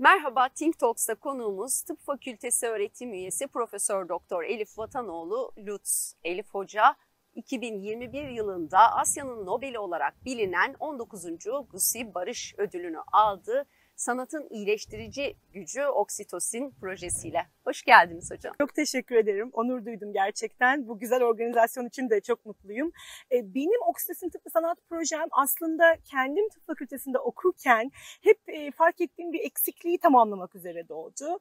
Merhaba, Think Talks'ta konuğumuz Tıp Fakültesi öğretim üyesi Profesör Doktor Elif Vatanoğlu Lutz. Elif Hoca 2021 yılında Asya'nın Nobel'i olarak bilinen 19. Gusi Barış Ödülünü aldı. Sanatın iyileştirici gücü oksitosin projesiyle. Hoş geldiniz hocam. Çok teşekkür ederim. Onur duydum gerçekten. Bu güzel organizasyon için de çok mutluyum. Benim Oksitosin Tıp ve Sanat projem aslında kendim tıp fakültesinde okurken hep fark ettiğim bir eksikliği tamamlamak üzere doğdu.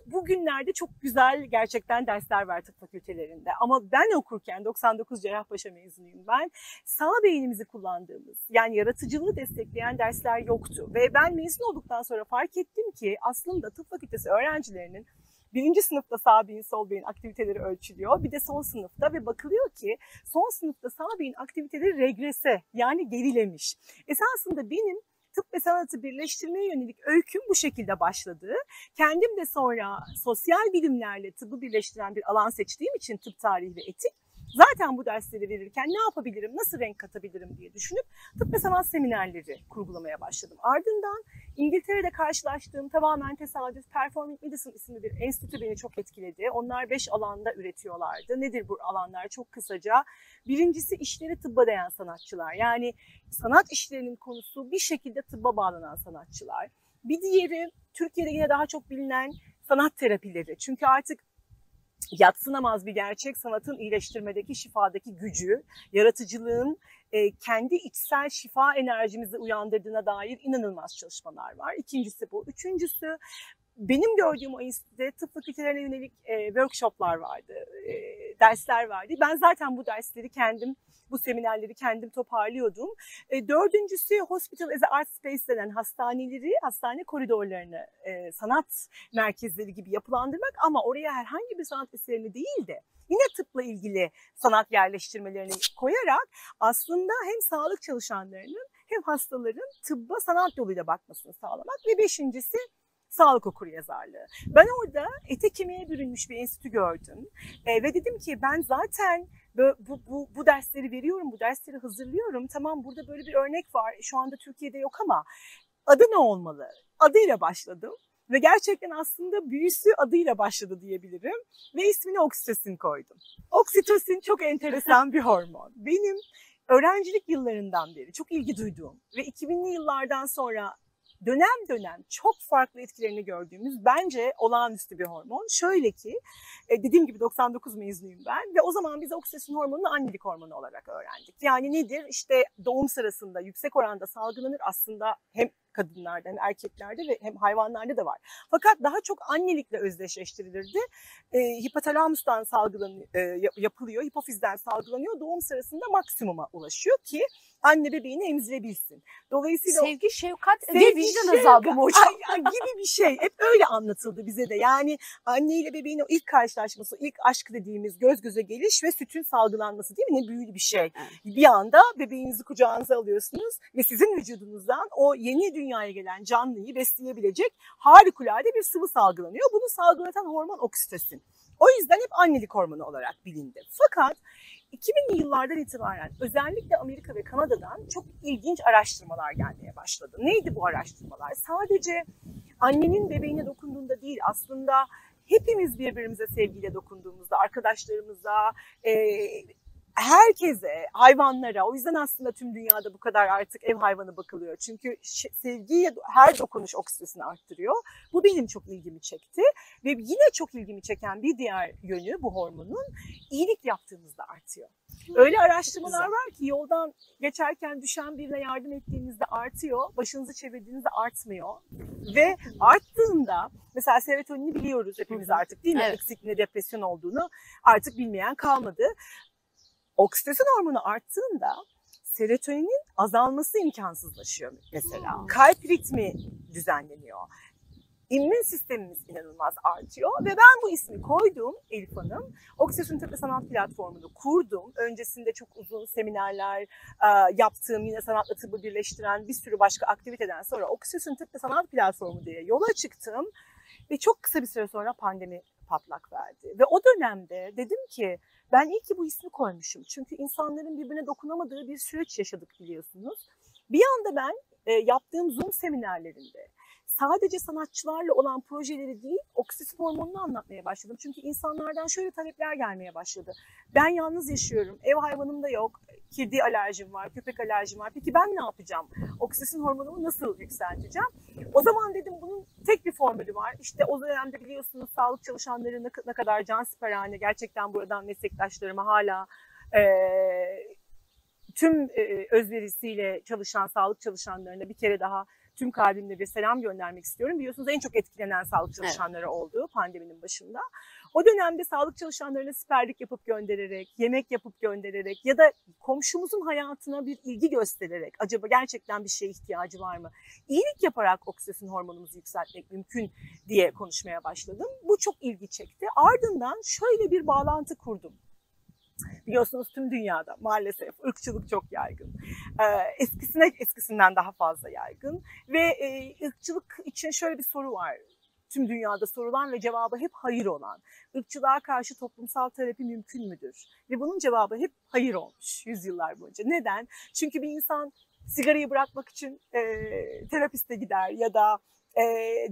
Bugünlerde çok güzel gerçekten dersler var tıp fakültelerinde. Ama ben okurken 99 Cerrahpaşa mezunuyum ben. Sağ beynimizi kullandığımız, yani yaratıcılığı destekleyen dersler yoktu. Ve ben mezun olduktan sonra fark ettim ki aslında tıp fakültesi öğrencilerinin birinci sınıfta sağ beyin, sol beyin aktiviteleri ölçülüyor. Bir de son sınıfta ve bakılıyor ki son sınıfta sağ beyin aktiviteleri regrese, yani gerilemiş. Esasında benim tıp ve sanatı birleştirmeye yönelik öyküm bu şekilde başladı. Kendim de sonra sosyal bilimlerle tıbbı birleştiren bir alan seçtiğim için tıp tarihi ve etik, zaten bu dersleri verirken ne yapabilirim, nasıl renk katabilirim diye düşünüp tıp ve sanat seminerleri kurgulamaya başladım. Ardından İngiltere'de karşılaştığım tamamen tesadüf Performing Medicine isimli bir enstitü beni çok etkiledi. Onlar 5 alanda üretiyorlardı. Nedir bu alanlar? Çok kısaca. Birincisi işleri tıbba dayan sanatçılar. Yani sanat işlerinin konusu bir şekilde tıbba bağlanan sanatçılar. Bir diğeri Türkiye'de yine daha çok bilinen sanat terapileri. Çünkü artık yadsınamaz bir gerçek, sanatın iyileştirmedeki, şifadaki gücü, yaratıcılığın kendi içsel şifa enerjimizi uyandırdığına dair inanılmaz çalışmalar var. İkincisi bu. Üçüncüsü, benim gördüğüm o enstitüde tıp fakültelerine yönelik workshoplar vardı, dersler vardı. Ben zaten bu dersleri kendim, bu seminerleri kendim toparlıyordum. Dördüncüsü Hospital as a Art Space denen hastaneleri, hastane koridorlarını sanat merkezleri gibi yapılandırmak ama oraya herhangi bir sanat eserini değil de yine tıpla ilgili sanat yerleştirmelerini koyarak aslında hem sağlık çalışanlarının hem hastaların tıbba sanat yoluyla bakmasını sağlamak ve beşincisi sağlık okuryazarlığı. Ben orada ete kemiğe bürünmüş bir enstitü gördüm ve dedim ki ben zaten bu dersleri veriyorum, bu dersleri hazırlıyorum. Tamam, burada böyle bir örnek var, şu anda Türkiye'de yok ama adı ne olmalı? Adıyla başladım ve gerçekten aslında büyüsü adıyla başladı diyebilirim ve ismini oksitosin koydum. Oksitosin çok enteresan bir hormon. Benim öğrencilik yıllarından beri çok ilgi duyduğum ve 2000'li yıllardan sonra dönem dönem çok farklı etkilerini gördüğümüz bence olağanüstü bir hormon. Şöyle ki dediğim gibi 99 mezunuyum ben ve o zaman biz oksitosin hormonunu annelik hormonu olarak öğrendik. Yani nedir? İşte doğum sırasında yüksek oranda salgılanır, aslında hem kadınlarda hem erkeklerde ve hem hayvanlarda da var. Fakat daha çok annelikle özdeşleştirilirdi. Hipotalamustan yapılıyor, hipofizden salgılanıyor. Doğum sırasında maksimuma ulaşıyor ki anne bebeğini emzirebilsin. Dolayısıyla sevgi, şefkat ve vicdan azabı mı hocam? Gibi bir şey. Hep öyle anlatıldı bize de. Yani anneyle bebeğin o ilk karşılaşması, ilk aşk dediğimiz göz göze geliş ve sütün salgılanması, değil mi? Ne büyülü bir şey. Evet. Bir anda bebeğinizi kucağınıza alıyorsunuz ve sizin vücudunuzdan o yeni dünyaya gelen canlıyı besleyebilecek harikulade bir sıvı salgılanıyor. Bunu salgılatan hormon oksitosin. O yüzden hep annelik hormonu olarak bilindi. Fakat 2000'li yıllardan itibaren özellikle Amerika ve Kanada'dan çok ilginç araştırmalar gelmeye başladı. Neydi bu araştırmalar? Sadece annenin bebeğine dokunduğunda değil, aslında hepimiz birbirimize sevgiyle dokunduğumuzda, arkadaşlarımıza, herkese, hayvanlara, o yüzden aslında tüm dünyada bu kadar artık ev hayvanı bakılıyor. Çünkü sevgiye her dokunuş oksitosini arttırıyor. Bu benim çok ilgimi çekti. Ve yine çok ilgimi çeken bir diğer yönü bu hormonun, iyilik yaptığımızda artıyor. Öyle araştırmalar var ki yoldan geçerken düşen birine yardım ettiğinizde artıyor, başınızı çevirdiğinizde artmıyor. Ve arttığında, mesela serotonini biliyoruz hepimiz artık, değil mi? Evet. Eksikliğinde depresyon olduğunu artık bilmeyen kalmadı. Oksitosin hormonu arttığında serotoninin azalması imkansızlaşıyor mesela. Kalp ritmi düzenleniyor. İmmün sistemimiz inanılmaz artıyor ve ben bu ismi koydum Elif Hanım. Oksitosin Tıp ve Sanat platformunu kurdum. Öncesinde çok uzun seminerler yaptığım, yine sanatla tıbbı birleştiren bir sürü başka aktiviteden sonra Oksitosin Tıp ve Sanat platformu diye yola çıktım. Ve çok kısa bir süre sonra pandemi patlak verdi. Ve o dönemde dedim ki ben iyi ki bu ismi koymuşum. Çünkü insanların birbirine dokunamadığı bir süreç yaşadık biliyorsunuz. Bir anda ben yaptığım Zoom seminerlerinde sadece sanatçılarla olan projeleri değil, oksitosin hormonunu anlatmaya başladım. Çünkü insanlardan şöyle talepler gelmeye başladı. Ben yalnız yaşıyorum, ev hayvanım da yok, kedi alerjim var, köpek alerjim var. Peki ben ne yapacağım? Oksitosin hormonumu nasıl yükselteceğim? O zaman dedim bunun tek bir formülü var. İşte o dönemde biliyorsunuz sağlık çalışanları ne kadar cansiperhane, gerçekten buradan meslektaşlarıma hala tüm özverisiyle çalışan sağlık çalışanlarına bir kere daha tüm kalbimle bir selam göndermek istiyorum. Biliyorsunuz en çok etkilenen sağlık çalışanları oldu pandeminin başında. O dönemde sağlık çalışanlarına siperlik yapıp göndererek, yemek yapıp göndererek ya da komşumuzun hayatına bir ilgi göstererek acaba gerçekten bir şeye ihtiyacı var mı? İyilik yaparak oksitosin hormonumuzu yükseltmek mümkün diye konuşmaya başladım. Bu çok ilgi çekti. Ardından şöyle bir bağlantı kurdum. Biliyorsunuz tüm dünyada maalesef ırkçılık çok yaygın. Eskisinden daha fazla yaygın. Ve ırkçılık için şöyle bir soru var. Tüm dünyada sorulan ve cevabı hep hayır olan. Irkçılığa karşı toplumsal terapi mümkün müdür? Ve bunun cevabı hep hayır olmuş yüzyıllar boyunca. Neden? Çünkü bir insan sigarayı bırakmak için terapiste gider ya da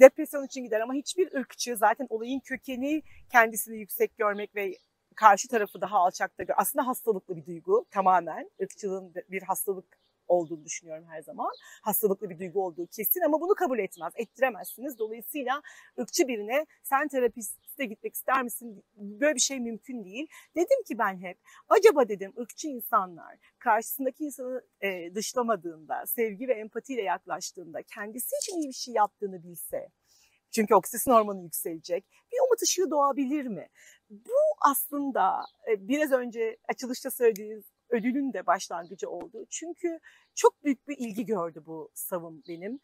depresyon için gider ama hiçbir ırkçı, zaten olayın kökeni kendisini yüksek görmek ve karşı tarafı daha alçakta görmek. Aslında hastalıklı bir duygu tamamen. Irkçılığın bir hastalık olduğunu düşünüyorum her zaman. Hastalıklı bir duygu olduğu kesin ama bunu kabul etmez, ettiremezsiniz. Dolayısıyla ırkçı birine sen terapiste gitmek ister misin? Böyle bir şey mümkün değil. Dedim ki ben hep, acaba dedim ırkçı insanlar karşısındaki insanı dışlamadığında, sevgi ve empatiyle yaklaştığında, kendisi için iyi bir şey yaptığını bilse, çünkü oksitosin hormonu yükselecek, bir umut ışığı doğabilir mi? Bu aslında biraz önce açılışta söylediğiniz ödülün de başlangıcı oldu. Çünkü çok büyük bir ilgi gördü bu savım benim.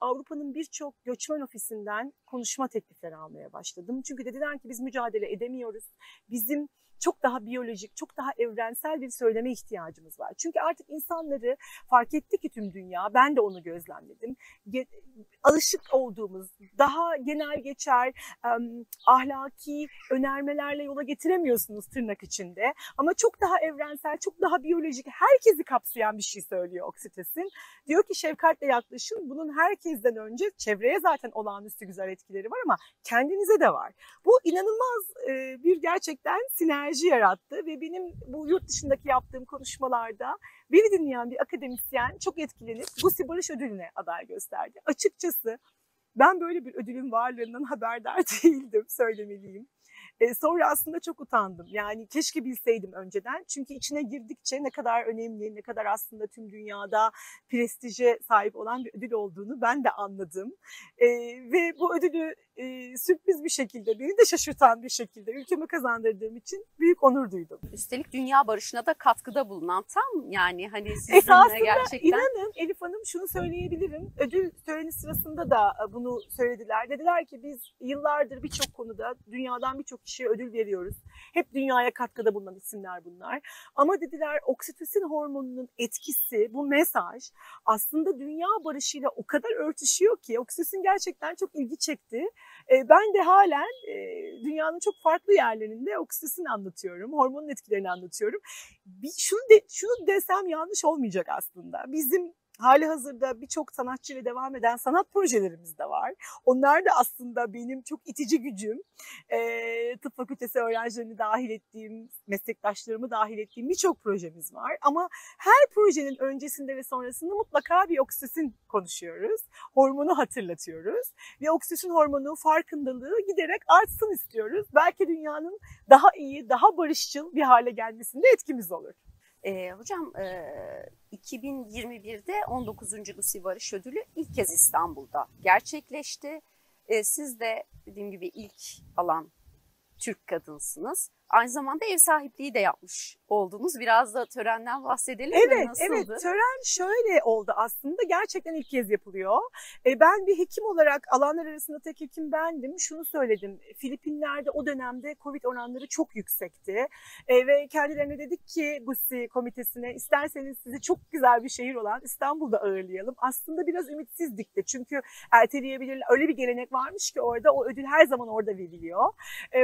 Avrupa'nın birçok göçmen ofisinden konuşma teklifleri almaya başladım. Çünkü dediler ki biz mücadele edemiyoruz. Bizim çok daha biyolojik, çok daha evrensel bir söyleme ihtiyacımız var. Çünkü artık insanları fark etti ki tüm dünya, ben de onu gözlemledim. Alışık olduğumuz, daha genel geçer, ahlaki önermelerle yola getiremiyorsunuz tırnak içinde. Ama çok daha evrensel, çok daha biyolojik, herkesi kapsayan bir şey söylüyor oksitosin. Diyor ki şefkatle yaklaşın, bunun herkesten önce çevreye zaten olağanüstü güzel etkileri var ama kendinize de var. Bu inanılmaz bir gerçekten sinerji yarattı ve benim bu yurt dışındaki yaptığım konuşmalarda beni dinleyen bir akademisyen çok etkilenip Gusi Barış Ödülü'ne aday gösterdi. Açıkçası ben böyle bir ödülün varlığından haberdar değildim, söylemeliyim. Sonra aslında çok utandım. Yani keşke bilseydim önceden. Çünkü içine girdikçe ne kadar önemli, ne kadar aslında tüm dünyada prestije sahip olan bir ödül olduğunu ben de anladım. Ve bu ödülü sürpriz bir şekilde, beni de şaşırtan bir şekilde ülkeme kazandırdığım için büyük onur duydum. Üstelik dünya barışına da katkıda bulunan tam yani hani sizinle esasında gerçekten. İnanın Elif Hanım şunu söyleyebilirim. Ödül töreni sırasında da bunu söylediler. Dediler ki biz yıllardır birçok konuda dünyadan birçok kişiye ödül veriyoruz. Hep dünyaya katkıda bulunan isimler bunlar. Ama dediler oksitosin hormonunun etkisi, bu mesaj aslında dünya barışıyla o kadar örtüşüyor ki oksitosin gerçekten çok ilgi çekti. Ben de halen dünyanın çok farklı yerlerinde oksitosin anlatıyorum, hormonun etkilerini anlatıyorum. Şunu desem yanlış olmayacak aslında. Bizim halihazırda birçok sanatçıyla devam eden sanat projelerimiz de var. Onlar da aslında benim çok itici gücüm. Tıp fakültesi öğrencilerini dahil ettiğim, meslektaşlarımı dahil ettiğim birçok projemiz var. Ama her projenin öncesinde ve sonrasında mutlaka bir oksitosin konuşuyoruz. Hormonu hatırlatıyoruz. Ve oksitosin hormonu farkındalığı giderek artsın istiyoruz. Belki dünyanın daha iyi, daha barışçıl bir hale gelmesinde etkimiz olur. Hocam 2021'de 19. Gusi Barış Ödülü ilk kez İstanbul'da gerçekleşti. Siz de dediğim gibi ilk alan Türk kadınsınız. Aynı zamanda ev sahipliği de yapmış oldunuz. Biraz da törenden bahsedelim mi? Nasıldı? Evet, tören şöyle oldu aslında. Gerçekten ilk kez yapılıyor. Ben bir hekim olarak alanlar arasında tek hekim bendim. Şunu söyledim. Filipinler'de o dönemde Covid oranları çok yüksekti. Ve kendilerine dedik ki Gusi komitesine isterseniz sizi çok güzel bir şehir olan İstanbul'da ağırlayalım. Aslında biraz ümitsizdik de. Çünkü erteleyebilirler. Öyle bir gelenek varmış ki orada o ödül her zaman orada veriliyor.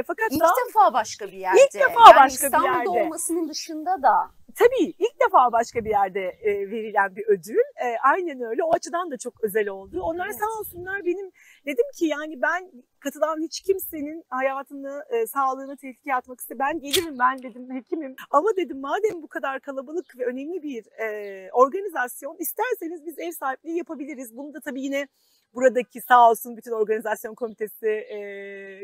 Fakat İlk defa başka bir yerde. İlk defa yani başka bir İstanbul'da yerde. olmasının dışında da Tabii ilk defa başka bir yerde verilen bir ödül. Aynen öyle. O açıdan da çok özel oldu. Onlar Evet. sağ olsunlar, benim dedim ki yani ben katılan hiç kimsenin hayatını, sağlığını tehlikeye atmak istemem. Ben gelirim, ben dedim hekimim. Ama dedim madem bu kadar kalabalık ve önemli bir organizasyon, isterseniz biz ev sahipliği yapabiliriz. Bunu da tabii yine buradaki sağ olsun bütün organizasyon komitesi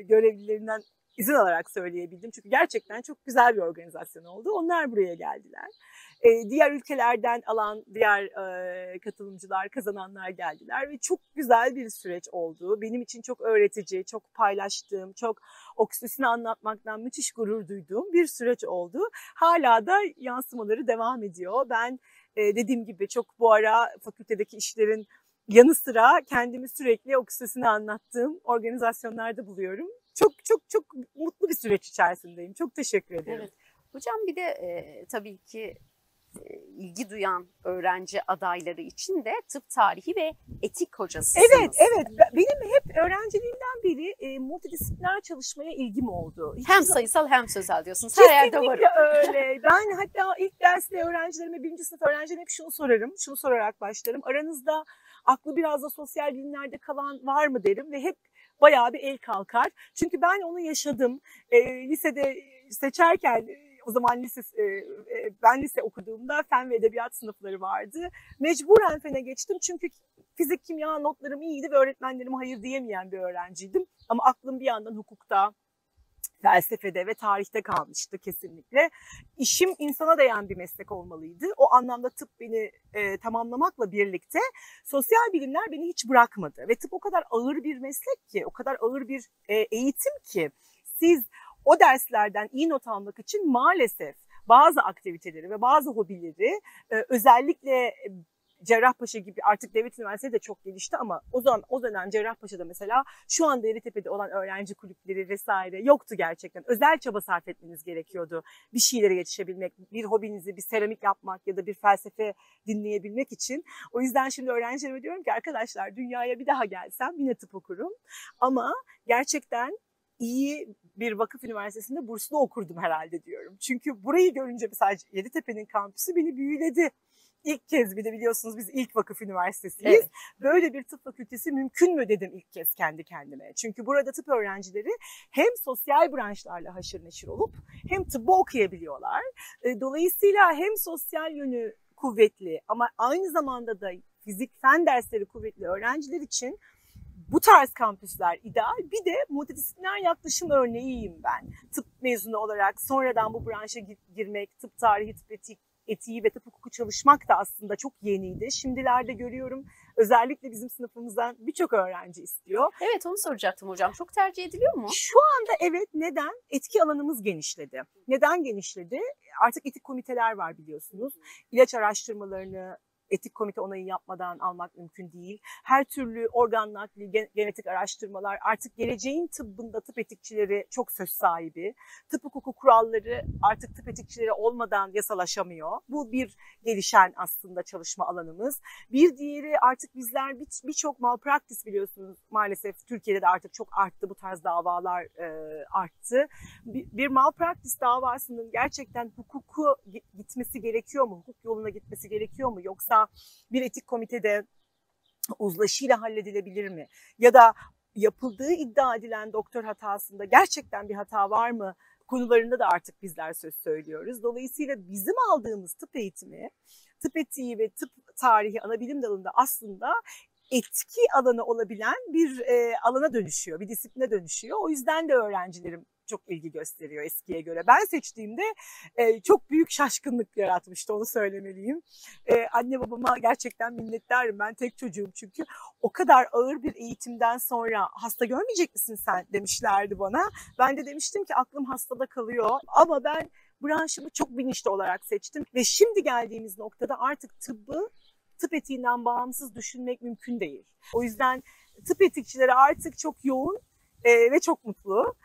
görevlilerinden izin alarak söyleyebildim. Çünkü gerçekten çok güzel bir organizasyon oldu. Onlar buraya geldiler. Diğer ülkelerden alan diğer katılımcılar, kazananlar geldiler ve çok güzel bir süreç oldu. Benim için çok öğretici, çok paylaştığım, çok oksitosini anlatmaktan müthiş gurur duyduğum bir süreç oldu. Hala da yansımaları devam ediyor. Ben dediğim gibi çok bu ara fakültedeki işlerin yanı sıra kendimi sürekli oksitosini anlattığım organizasyonlarda buluyorum. Çok mutlu bir süreç içerisindeyim. Çok teşekkür ederim. Evet. Hocam bir de tabii ki ilgi duyan öğrenci adayları için de tıp tarihi ve etik hocasısınız. Evet. Benim hep öğrenciliğimden beri multidisipliner çalışmaya ilgim oldu. Hem sayısal hem sözel diyorsunuz. Her yerde var. Kesinlikle öyle. Ben hatta ilk derste öğrencilerime, birinci sınıf öğrencilerime hep şunu sorarım. Şunu sorarak başlarım. Aranızda aklı biraz da sosyal bilimlerde kalan var mı derim ve hep bayağı bir el kalkar. Çünkü ben onu yaşadım. Lisede seçerken, o zaman ben lise okuduğumda fen ve edebiyat sınıfları vardı. Mecburen fene geçtim çünkü fizik, kimya notlarım iyiydi ve öğretmenlerime hayır diyemeyen bir öğrenciydim. Ama aklım bir yandan hukukta, felsefede ve tarihte kalmıştı kesinlikle. İşim insana değen bir meslek olmalıydı. O anlamda tıp beni tamamlamakla birlikte sosyal bilimler beni hiç bırakmadı. Ve tıp o kadar ağır bir meslek ki, o kadar ağır bir eğitim ki siz o derslerden iyi not almak için maalesef bazı aktiviteleri ve bazı hobileri özellikle Cerrahpaşa gibi, artık devlet üniversiteleri de çok gelişti ama o dönem Cerrahpaşa'da mesela şu anda Yeditepe'de olan öğrenci kulüpleri vesaire yoktu gerçekten. Özel çaba sarf etmeniz gerekiyordu bir şeylere yetişebilmek, bir hobinizi, bir seramik yapmak ya da bir felsefe dinleyebilmek için. O yüzden şimdi öğrencilerime diyorum ki arkadaşlar, dünyaya bir daha gelsem yine tıp okurum ama gerçekten iyi bir vakıf üniversitesinde burslu okurdum herhalde diyorum. Çünkü burayı görünce mesela Yeditepe'nin kampüsü beni büyüledi. İlk kez, bir de biliyorsunuz biz ilk vakıf üniversitesiyiz. Evet. Böyle bir tıp fakültesi mümkün mü dedim ilk kez kendi kendime. Çünkü burada tıp öğrencileri hem sosyal branşlarla haşır neşir olup hem tıbbı okuyabiliyorlar. Dolayısıyla hem sosyal yönü kuvvetli ama aynı zamanda da fizik, fen dersleri kuvvetli öğrenciler için bu tarz kampüsler ideal. Bir de multidisipliner yaklaşım örneğiyim ben. Tıp mezunu olarak sonradan bu branşa girmek, tıp tarihi, tıp etiği ve tıp hukuku çalışmak da aslında çok yeniydi. Şimdilerde görüyorum özellikle bizim sınıfımızdan birçok öğrenci istiyor. Evet, onu soracaktım hocam. Çok tercih ediliyor mu? Şu anda evet. Neden? Etki alanımız genişledi. Neden genişledi? Artık etik komiteler var biliyorsunuz. İlaç araştırmalarını etik komite onayı yapmadan almak mümkün değil. Her türlü organ nakli, genetik araştırmalar, artık geleceğin tıbbında tıp etikçileri çok söz sahibi. Tıp hukuku kuralları artık tıp etikçileri olmadan yasalaşamıyor. Bu bir gelişen aslında çalışma alanımız. Bir diğeri, artık bizler birçok malpraktis biliyorsunuz maalesef Türkiye'de de artık çok arttı, bu tarz davalar arttı. Bir malpraktis davasının gerçekten hukuku gitmesi gerekiyor mu? Hukuk yoluna gitmesi gerekiyor mu? Yoksa bir etik komitede uzlaşıyla halledilebilir mi? Ya da yapıldığı iddia edilen doktor hatasında gerçekten bir hata var mı? Konularında da artık bizler söz söylüyoruz. Dolayısıyla bizim aldığımız tıp eğitimi, tıp etiği ve tıp tarihi ana bilim dalında aslında etki alanı olabilen bir alana dönüşüyor, bir disipline dönüşüyor. O yüzden de öğrencilerim çok ilgi gösteriyor eskiye göre. Ben seçtiğimde çok büyük şaşkınlık yaratmıştı, onu söylemeliyim. Anne babama gerçekten minnettarım. Ben tek çocuğum çünkü. O kadar ağır bir eğitimden sonra hasta görmeyecek misin sen demişlerdi bana. Ben de demiştim ki aklım hastada kalıyor ama ben branşımı çok bilinçli olarak seçtim. Ve şimdi geldiğimiz noktada artık tıbbı tıp etiğinden bağımsız düşünmek mümkün değil. O yüzden tıp etikçileri artık çok yoğun ve çok mutlu.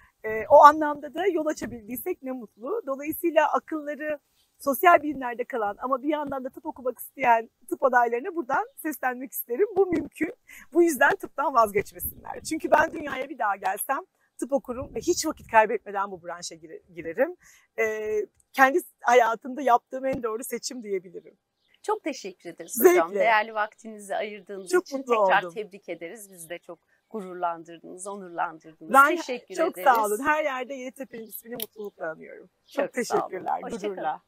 O anlamda da yol açabildiysek ne mutlu. Dolayısıyla akılları sosyal bilimlerde kalan ama bir yandan da tıp okumak isteyen tıp adaylarına buradan seslenmek isterim. Bu mümkün. Bu yüzden tıptan vazgeçmesinler. Çünkü ben dünyaya bir daha gelsem tıp okurum ve hiç vakit kaybetmeden bu branşa girerim. Kendi hayatımda yaptığım en doğru seçim diyebilirim. Çok teşekkür ederiz hocam. Zevkle. Değerli vaktinizi ayırdığınız Çok için mutlu tekrar oldum. tebrik ederiz. Biz de çok gururlandırdınız, onurlandırdınız. Ben Teşekkür çok ederiz. sağ olun. Her yerde Yeditepe'nin ismini mutlulukla anıyorum. Çok Çok sağ olun. teşekkürler. Hoşça kalın. Gururla.